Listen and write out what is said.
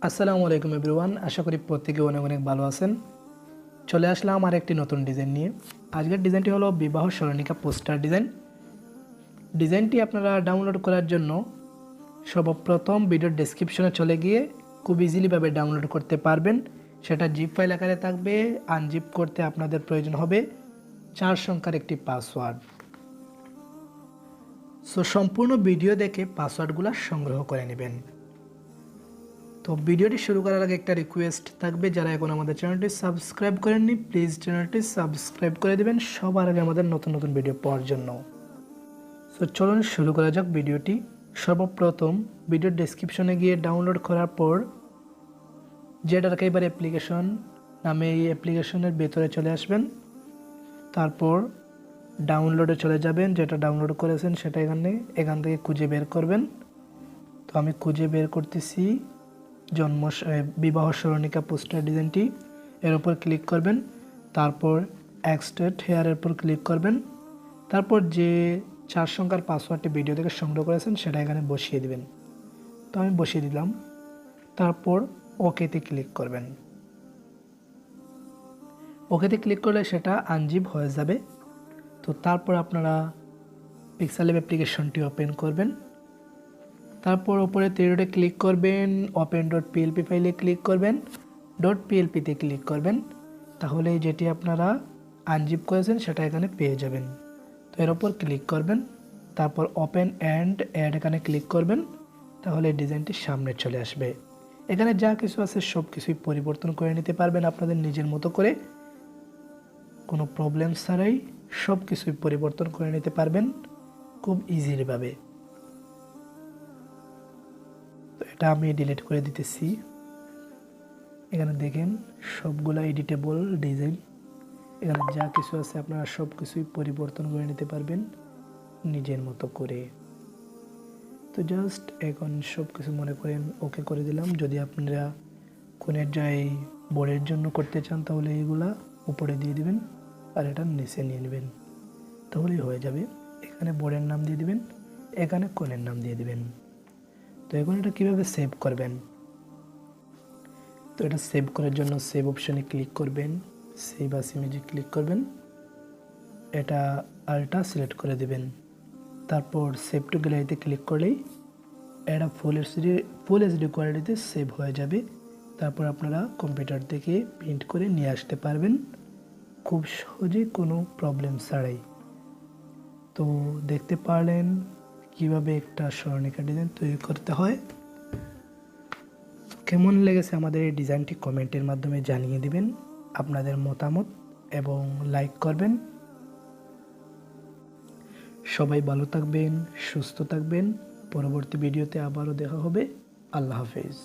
আসসালামু আলাইকুম এভরিওয়ান, আশা করি প্রত্যেকে অনেক অনেক ভালো আছেন। চলে আসলাম আর একটি নতুন ডিজাইন নিয়ে। আজকের ডিজাইনটি হলো বিবাহ স্মরণিকা পোস্টার ডিজাইন। ডিজাইনটি আপনারা ডাউনলোড করার জন্য সর্বপ্রথম ভিডিওর ডেসক্রিপশনে চলে গিয়ে খুব ইজিলিভাবে ডাউনলোড করতে পারবেন। সেটা জিপ ফাইল আকারে থাকবে। আনজিপ করতে আপনাদের প্রয়োজন হবে 4 সংখ্যার একটি পাসওয়ার্ড। সো সম্পূর্ণ ভিডিও দেখে পাসওয়ার্ডগুলো সংগ্রহ করে নেবেন। তো ভিডিওটি শুরু করার আগে একটা রিকোয়েস্ট থাকবে, যারা এখন আমাদের চ্যানেলটি সাবস্ক্রাইব করেননি প্লিজ চ্যানেলটি সাবস্ক্রাইব করে দেবেন সবার আগে আমাদের নতুন নতুন ভিডিও পাওয়ার জন্য। সো চলুন শুরু করা যাক ভিডিওটি। সর্বপ্রথম ভিডিওর ডেসক্রিপশনে গিয়ে ডাউনলোড করার পর জেড আর্কাইভার অ্যাপ্লিকেশন নামে এই অ্যাপ্লিকেশনের ভেতরে চলে আসবেন। তারপর ডাউনলোডে চলে যাবেন, যেটা ডাউনলোড করেছেন সেটা এখান থেকে খুঁজে বের করবেন। তো আমি খুঁজে বের করতেছি বিবাহ স্মরণিকা পোস্টার ডিজাইনটি। এর উপর ক্লিক করবেন, তারপর এক্সট্রাক্ট হেয়ারের উপর ক্লিক করবেন। তারপর যে 4 সংখ্যার পাসওয়ার্ডটি ভিডিও থেকে সংগ্রহ করেছেন সেটা এখানে বসিয়ে দিবেন। তো আমি বসিয়ে দিলাম। তারপর ওকেতে ক্লিক করবেন। ওকেতে ক্লিক করলে সেটা আনজিপ হয়ে যাবে। তো তারপর আপনারা পিক্সেল অ্যাপ্লিকেশনটি ওপেন করবেন। তারপর উপরে থ্রি ক্লিক করবেন, ওপেন .plp ফাইলে ক্লিক করবেন, .plpতে ক্লিক করবেন। তাহলে যেটি আপনারা আনজিপ করেছেন সেটা এখানে পেয়ে যাবেন। তো এর উপর ক্লিক করবেন, তারপর ওপেন অ্যান্ড অ্যাড এখানে ক্লিক করবেন। তাহলে ডিজাইনটি সামনে চলে আসবে। এখানে যা কিছু আছে সব কিছুই পরিবর্তন করে নিতে পারবেন আপনাদের নিজের মতো করে, কোনো প্রবলেম ছাড়াই সব কিছুই পরিবর্তন করে নিতে পারবেন খুব ইজিলিভাবে। তো এটা আমি ডিলিট করে দিতেছি। এখানে দেখেন সবগুলা এডিটেবল ডিজাইন। এখানে যা কিছু আছে আপনারা সব কিছুই পরিবর্তন করে নিতে পারবেন নিজের মতো করে। তো জাস্ট এখন সব কিছু মনে করেন ওকে করে দিলাম। যদি আপনারা কোনের যাই বোর্ডের জন্য করতে চান তাহলে এইগুলা উপরে দিয়ে দিবেন আর এটা নিচে নিয়ে নেবেন, তাহলেই হয়ে যাবে। এখানে বোর্ডের নাম দিয়ে দিবেন, এখানে কোনের নাম দিয়ে দিবেন। তো এখন এটা কীভাবে সেভ করবেন? তো এটা সেভ করার জন্য সেভ অপশানে ক্লিক করবেন, সেভ আস ইমেজে ক্লিক করবেন, এটা আলটা সিলেক্ট করে দেবেন। তারপর সেভ টু গ্যালারিতে ক্লিক করলেই এটা ফুল এইচডি কোয়ালিটিতে সেভ হয়ে যাবে। তারপর আপনারা কম্পিউটার থেকে প্রিন্ট করে নিয়ে আসতে পারবেন খুব সহজে, কোনো প্রবলেম ছাড়াই। তো দেখতে পারলেন কিভাবে একটা স্মরণিকা ডিজাইন তৈরি করতে হয়। কেমন লেগেছে আমাদের এই ডিজাইনটি কমেন্টের মাধ্যমে জানিয়ে দিবেন আপনাদের মতামত এবং লাইক করবেন। সবাই ভালো থাকবেন, সুস্থ থাকবেন। পরবর্তী ভিডিওতে আবারও দেখা হবে। আল্লাহ হাফেজ।